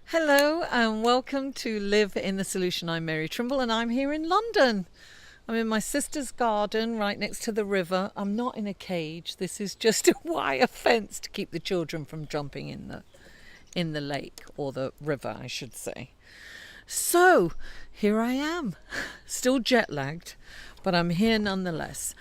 Hello and welcome to Live in the Solution. I'm Mary Trimble and I'm here in London. I'm in my sister's garden right next to the river. I'm not in a cage. This is just a wire fence to keep the children from jumping in the lake, or the river I should say. So here I am, still jet lagged, but I'm here nonetheless.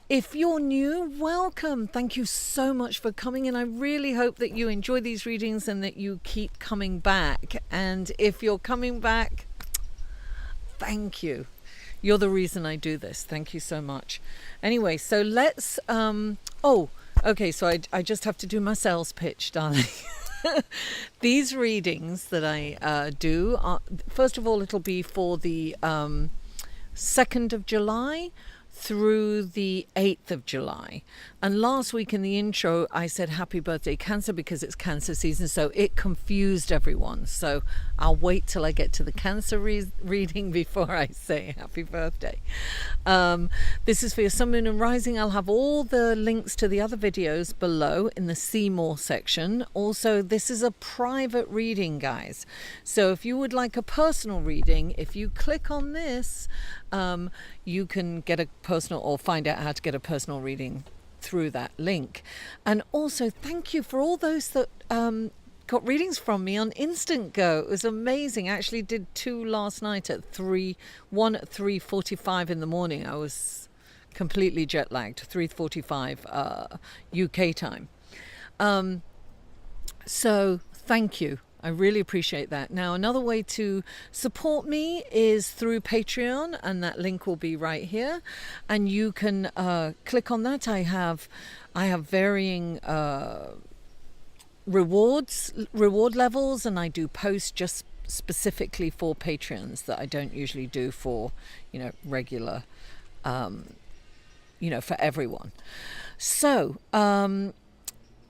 If you're new, welcome. Thank you so much for coming, and I really hope that you enjoy these readings and that you keep coming back. And if you're coming back, thank you. You're the reason I do this. Thank you so much. Anyway, so let's okay, so I just have to do my sales pitch, darling. These readings that I do are, first of all, it'll be for the 2nd of July through the 8th of July. And last week in the intro I said happy birthday Cancer because it's Cancer season, so it confused everyone. So I'll wait till I get to the Cancer reading before I say happy birthday. This is for your Sun, Moon and Rising. I'll have all the links to the other videos below in the See More section. Also, this is a private reading, guys. So if you would like a personal reading, if you click on this, you can get a personal, or find out how to get a personal reading through that link. And also thank you for all those that got readings from me on Instant Go. It was amazing. I actually did 2 last night at 1 at 3:45 in the morning. I was completely jet lagged. 3:45 UK time. So thank you. I really appreciate that. Now, another way to support me is through Patreon, and that link will be right here. And you can click on that. I have varying reward levels, and I do posts just specifically for Patreons that I don't usually do for, regular, for everyone. So,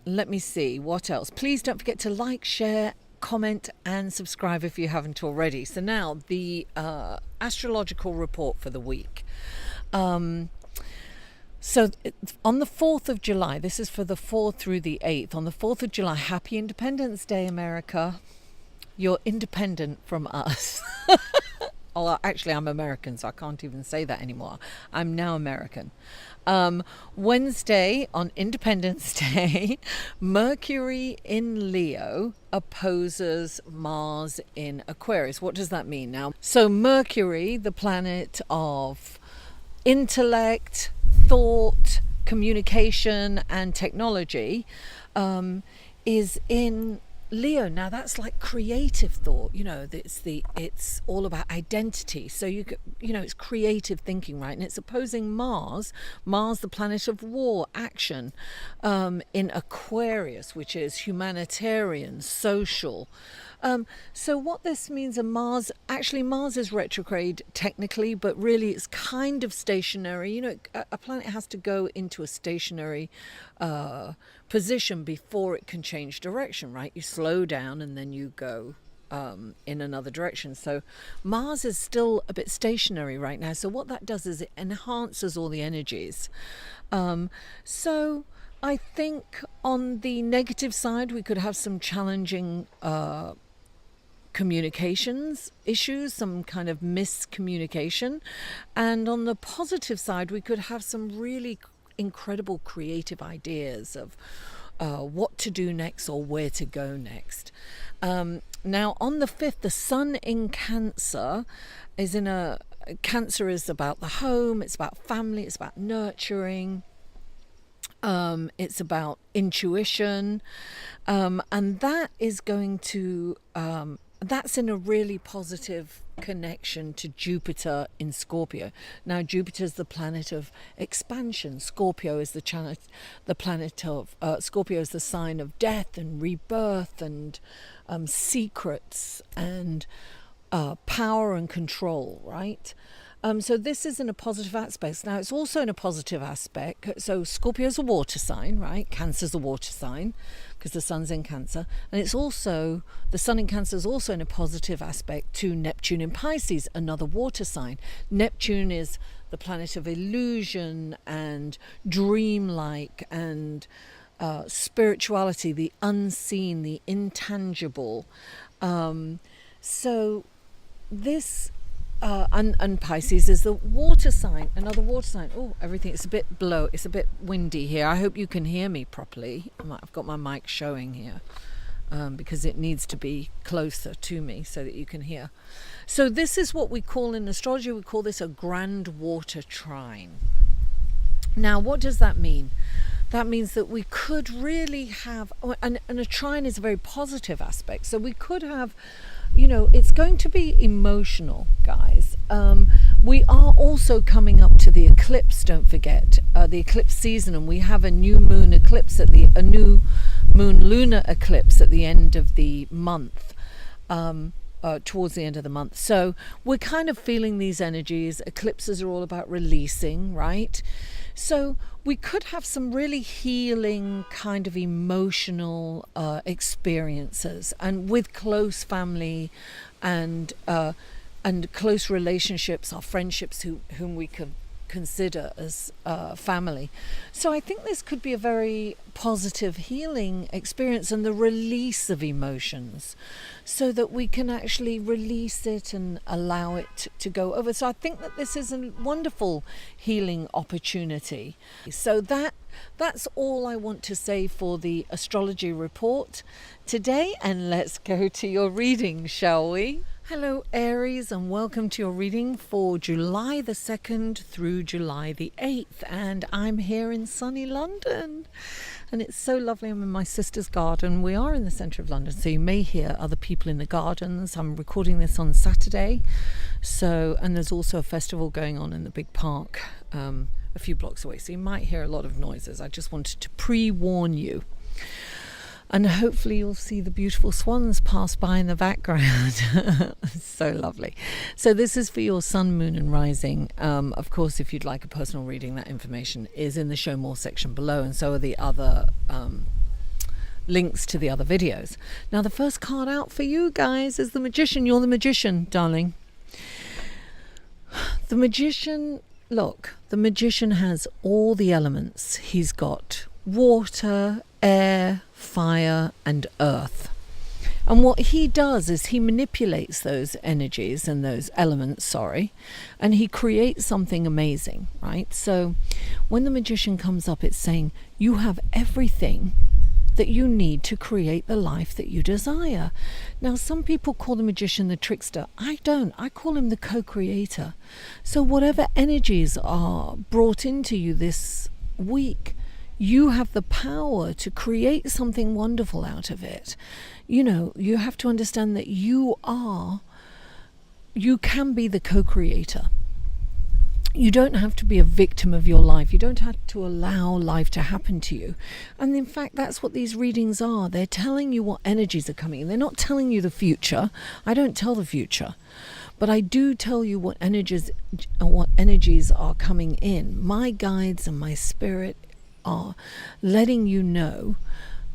let me see what else. Please don't forget to like, share, comment and subscribe if you haven't already. So now the astrological report for the week. So on the 4th of July, this is for the 4th through the 8th. On the 4th of July, happy Independence Day, America. You're independent from us. Oh, actually, I'm American, so I can't even say that anymore. I'm now American. Wednesday, on Independence Day, Mercury in Leo opposes Mars in Aquarius. What does that mean now? So Mercury, the planet of intellect, thought, communication, and technology, is in Leo. Now that's like creative thought, it's all about identity. So it's creative thinking, right? And it's opposing Mars, the planet of war, action, in Aquarius, which is humanitarian, social. So what this means, Mars is retrograde technically, but really it's kind of stationary. A planet has to go into a stationary position before it can change direction, right? You slow down and then you go in another direction. So Mars is still a bit stationary right now. So what that does is it enhances all the energies. So I think on the negative side, we could have some challenging communications issues, some kind of miscommunication. And on the positive side, we could have some really incredible creative ideas of what to do next or where to go next. Now on the 5th, the Sun in Cancer is Cancer is about the home, it's about family, it's about nurturing, it's about intuition, and that is going to that's in a really positive connection to Jupiter in Scorpio. Now Jupiter is the planet of expansion. Scorpio is the planet of Scorpio is the sign of death and rebirth and secrets and power and control, right? So this is in a positive aspect. Now it's also in a positive aspect. So Scorpio's a water sign, right? Cancer's a water sign because the sun's in Cancer. And it's also, the sun in Cancer is also in a positive aspect to Neptune in Pisces, another water sign. Neptune is the planet of illusion and dreamlike and spirituality, the unseen, the intangible. So this and Pisces is the water sign, another water sign. Oh, everything, it's a bit it's a bit windy here. I hope you can hear me properly. I've got my mic showing here because it needs to be closer to me so that you can hear. So this is what we call in astrology, we call this a grand water trine. Now what does that mean? That means that we could really have, and a trine is a very positive aspect, so we could have, it's going to be emotional, guys. We are also coming up to the eclipse, don't forget, the eclipse season, and we have a new moon eclipse a new moon lunar eclipse at the end of the month, towards the end of the month. So we're kind of feeling these energies. Eclipses are all about releasing, right? So we could have some really healing kind of emotional experiences, and with close family and close relationships, our friendships whom we can consider as family. So I think this could be a very positive healing experience and the release of emotions so that we can actually release it and allow it to go over. So I think that this is a wonderful healing opportunity. So that's all I want to say for the astrology report today, and let's go to your reading, shall we? Hello Aries, and welcome to your reading for July the 2nd through July the 8th, and I'm here in sunny London and it's so lovely. I'm in my sister's garden. We are in the centre of London, so you may hear other people in the gardens. I'm recording this on Saturday, and there's also a festival going on in the big park a few blocks away, so you might hear a lot of noises. I just wanted to pre-warn you. And hopefully you'll see the beautiful swans pass by in the background. So lovely. So this is for your sun, moon and rising. Of course, if you'd like a personal reading, that information is in the show more section below, and so are the other links to the other videos. Now the first card out for you guys is the Magician. You're the Magician, darling. The Magician, look, the Magician has all the elements. He's got water, air, fire and earth, and what he does is he manipulates those energies and those elements, and he creates something amazing, right? So when the Magician comes up, it's saying you have everything that you need to create the life that you desire. Now some people call the Magician the trickster. I don't. I call him the co-creator. So whatever energies are brought into you this week, you have the power to create something wonderful out of it. You have to understand that you can be the co-creator. You don't have to be a victim of your life. You don't have to allow life to happen to you. And in fact, that's what these readings are. They're telling you what energies are coming in. They're not telling you the future. I don't tell the future. But I do tell you what energies are coming in. My guides and my spirit are letting you know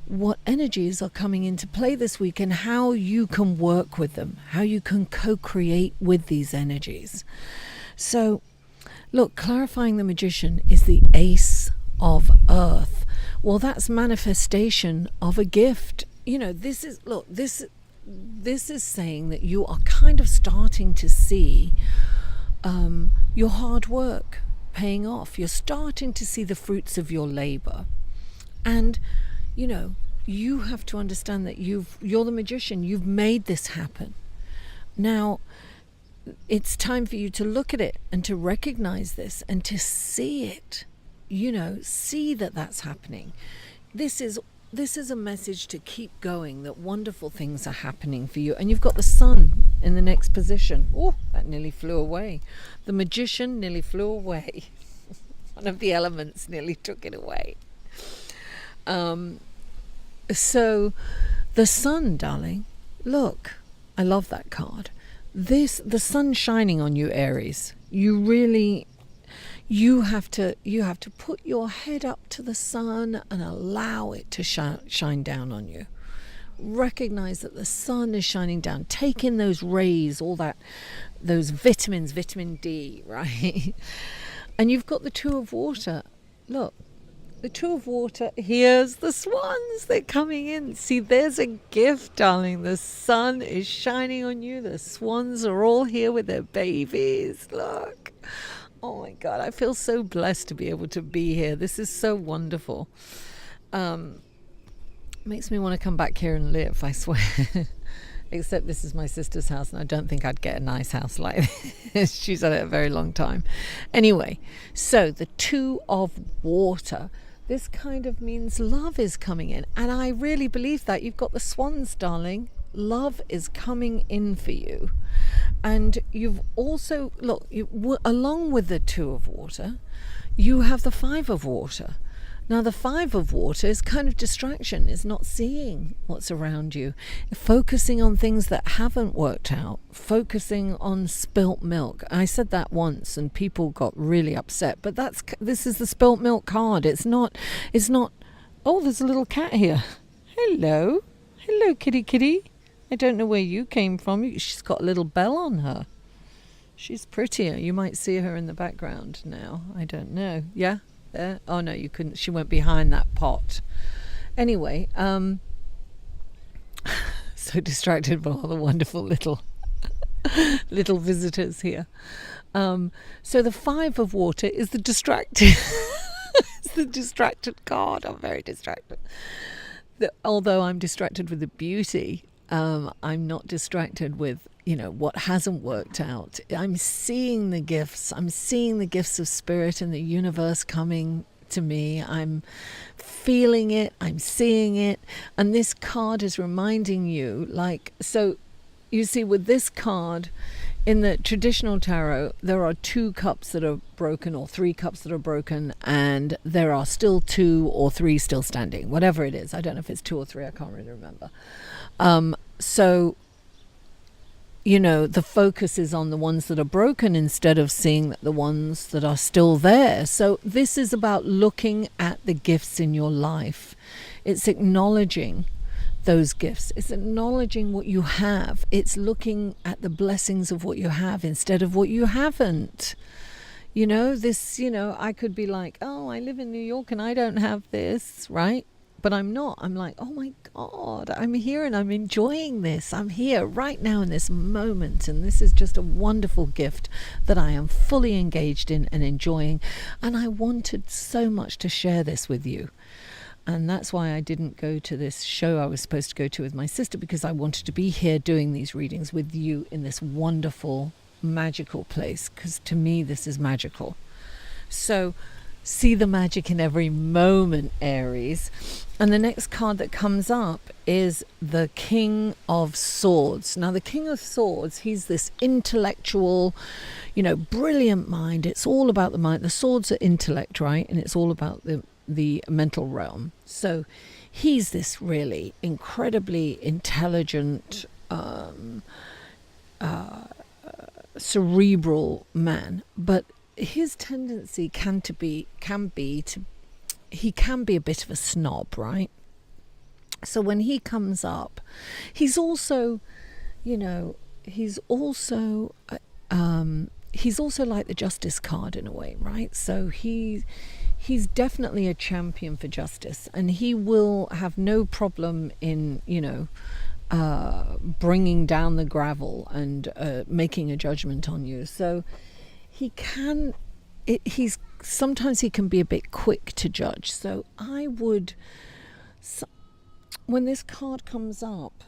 what energies are coming into play this week and how you can work with them, how you can co-create with these energies. So look, clarifying the Magician is the Ace of Earth. Well, that's manifestation of a gift. This is saying that you are kind of starting to see your hard work paying off. You're starting to see the fruits of your labor, and you have to understand that you're the Magician. You've made this happen. Now it's time for you to look at it and to recognize this and to see it, see that that's happening. This is a message to keep going, that wonderful things are happening for you. And you've got the sun in the next position. Oh, that nearly flew away. The Magician nearly flew away. One of the elements nearly took it away. So the sun, darling, look, I love that card. The sun shining on you, Aries. You really, you have to put your head up to the sun and allow it to shine down on you. Recognize that the sun is shining down. Take in those rays, all that, those vitamins, vitamin D, right? And you've got the Two of Water. Look, the Two of Water. Here's the swans. They're coming in. See, there's a gift, darling. The sun is shining on you. The swans are all here with their babies. Look. Oh my God, I feel so blessed to be able to be here. This is so wonderful. Makes me want to come back here and live, I swear. Except this is my sister's house, and I don't think I'd get a nice house like this. She's had it a very long time. Anyway, so the Two of Water. This kind of means love is coming in. And I really believe that. You've got the swans, darling. Love is coming in for you. And you've also, look, along with the Two of Water, you have the Five of Water. Now, the Five of Water is kind of distraction, is not seeing what's around you, focusing on things that haven't worked out, focusing on spilt milk. I said that once and people got really upset, but this is the spilt milk card. It's not, oh, there's a little cat here. Hello, kitty. I don't know where you came from. She's got a little bell on her. She's prettier. You might see her in the background now. I don't know. Yeah? There? Oh no, you couldn't. She went behind that pot. Anyway, so distracted by all the wonderful little visitors here. So the Five of Water is the distracted. It's the distracted card. I'm very distracted. Although I'm distracted with the beauty, I'm not distracted with, what hasn't worked out. I'm seeing the gifts. I'm seeing the gifts of spirit and the universe coming to me. I'm feeling it. I'm seeing it. And this card is reminding you, so you see with this card, in the traditional tarot, there are 2 cups that are broken or 3 cups that are broken, and there are still 2 or 3 still standing, whatever it is. I don't know if it's 2 or 3. I can't really remember. So, the focus is on the ones that are broken instead of seeing the ones that are still there. So this is about looking at the gifts in your life. It's acknowledging those gifts. It's acknowledging what you have. It's looking at the blessings of what you have instead of what you haven't. I could be like, oh, I live in New York and I don't have this, right? But I'm not. I'm like, oh my God, I'm here and I'm enjoying this. I'm here right now in this moment. And this is just a wonderful gift that I am fully engaged in and enjoying. And I wanted so much to share this with you. And that's why I didn't go to this show I was supposed to go to with my sister, because I wanted to be here doing these readings with you in this wonderful, magical place. Because to me, this is magical. So see the magic in every moment, Aries. And the next card that comes up is the King of Swords. Now, the King of Swords, he's this intellectual, brilliant mind. It's all about the mind. The swords are intellect, right? And it's all about the mental realm. So he's this really incredibly intelligent, cerebral man. But his tendency can be a bit of a snob, right? So when he comes up, he's also like the Justice card in a way, right? So he's definitely a champion for justice, and he will have no problem in bringing down the gravel and making a judgment on you. So sometimes he can be a bit quick to judge. So when this card comes up,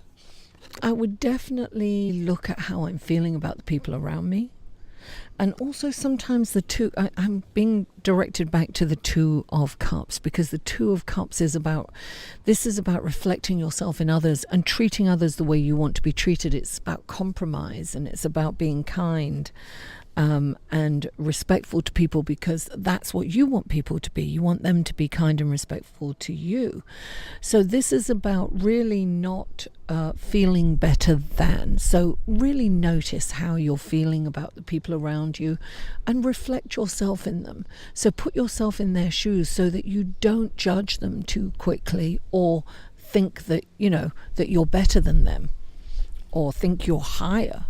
I would definitely look at how I'm feeling about the people around me. And also sometimes I'm being directed back to the Two of Cups, because the Two of Cups is about reflecting yourself in others and treating others the way you want to be treated. It's about compromise, and it's about being kind. and respectful to people, because that's what you want people to be. You want them to be kind and respectful to you. So this is about really not feeling better than. So really notice how you're feeling about the people around you and reflect yourself in them. So put yourself in their shoes so that you don't judge them too quickly, or think that, you know, that you're better than them, or think you're higher.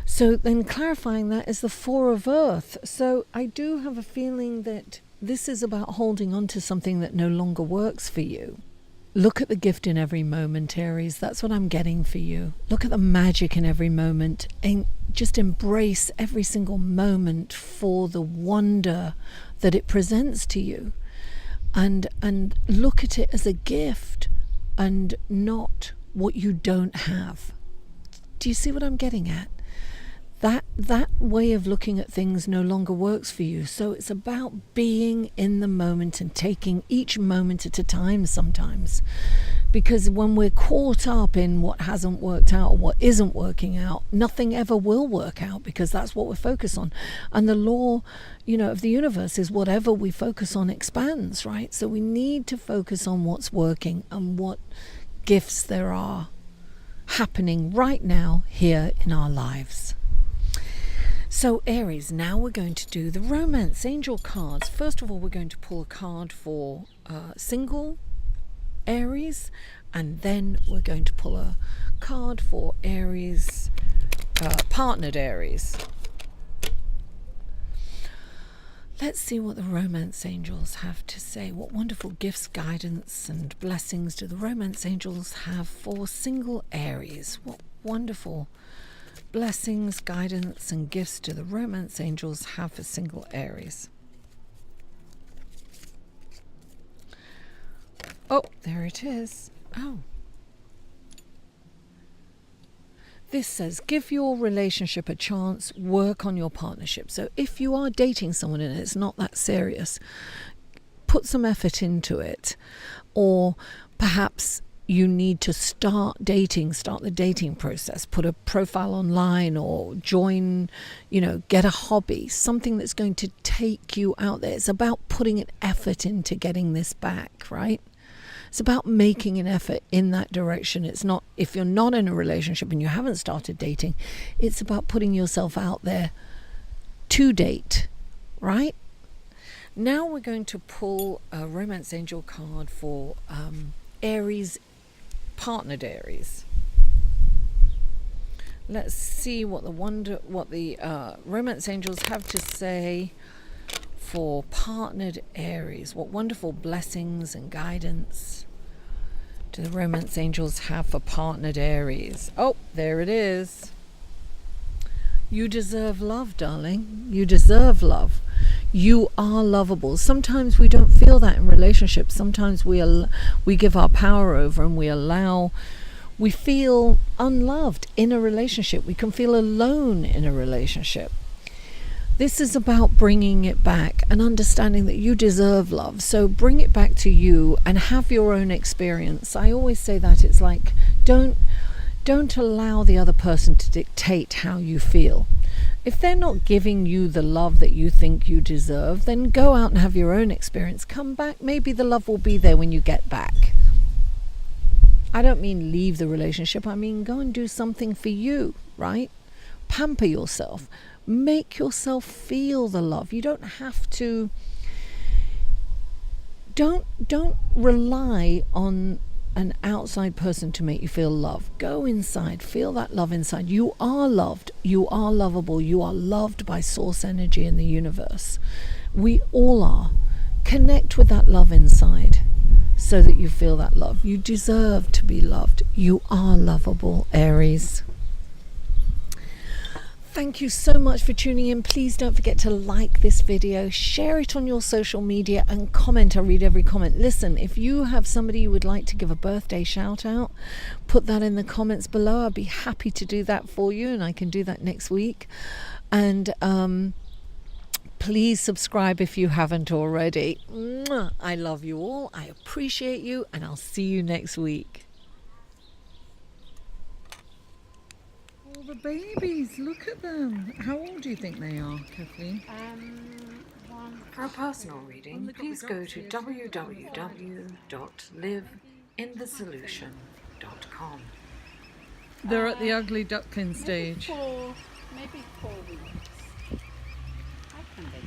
So then clarifying that is the Four of Earth. So I do have a feeling that this is about holding on to something that no longer works for you. Look at the gift in every moment, Aries. That's what I'm getting for you. Look at the magic in every moment, and just embrace every single moment for the wonder that it presents to you. And look at it as a gift and not what you don't have. Do you see what I'm getting at? That way of looking at things no longer works for you. So it's about being in the moment and taking each moment at a time sometimes. Because when we're caught up in what hasn't worked out or what isn't working out, nothing ever will work out, because that's what we're focused on. And the law, you know, of the universe is whatever we focus on expands, right? So we need to focus on what's working and what gifts there are happening right now here in our lives. So Aries, now we're going to do the romance angel cards. First of all, we're going to pull a card for single Aries, and then we're going to pull a card for Aries, partnered Aries. Let's see what the romance angels have to say. What wonderful gifts, guidance, and blessings do the romance angels have for single Aries? What wonderful blessings, guidance, and gifts do the romance angels have for single Aries? Oh, there it is. Oh. This says, give your relationship a chance, work on your partnership. So if you are dating someone and it's not that serious, put some effort into it. Or perhaps you need to start the dating process, put a profile online, or join, you know, get a hobby, something that's going to take you out there. It's about putting an effort into getting this back, right? It's about making an effort in that direction. It's not, if you're not in a relationship and you haven't started dating, it's about putting yourself out there to date, right? Now we're going to pull a romance angel card for Aries, partnered Aries. Let's see what the romance angels have to say for partnered Aries. What wonderful blessings and guidance do the romance angels have for partnered Aries? Oh, there it is. You deserve love, darling. You deserve love. You are lovable. Sometimes we don't feel that in relationships. Sometimes we give our power over, and we feel unloved in a relationship. We can feel alone in a relationship. This is about bringing it back and understanding that you deserve love. So bring it back to you and have your own experience. I always say that it's like, don't allow the other person to dictate how you feel. If they're not giving you the love that you think you deserve, then go out and have your own experience. Come back. Maybe the love will be there when you get back. I don't mean leave the relationship. I mean go and do something for you, right? Pamper yourself. Make yourself feel the love. You don't have to. Don't rely on an outside person to make you feel love. Go inside, feel that love inside. You are loved. You are lovable. You are loved by source energy in the universe. We all are. Connect with that love inside so that you feel that love. You deserve to be loved. You are lovable, Aries. Thank you so much for tuning in. Please don't forget to like this video, share it on your social media, and comment. I read every comment. Listen, if you have somebody you would like to give a birthday shout out, put that in the comments below. I'd be happy to do that for you, and I can do that next week. And please subscribe if you haven't already. Mwah! I love you all. I appreciate you, and I'll see you next week. the babies. Look at them. How old do you think they are, Kathleen? For a personal reading, please go to www.liveinthesolution.com. They're at the ugly duckling stage. Maybe 4 weeks. How can they think?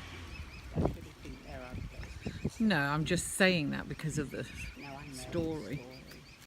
I really think they're ugly. No, I'm just saying that because of the No, I know. story.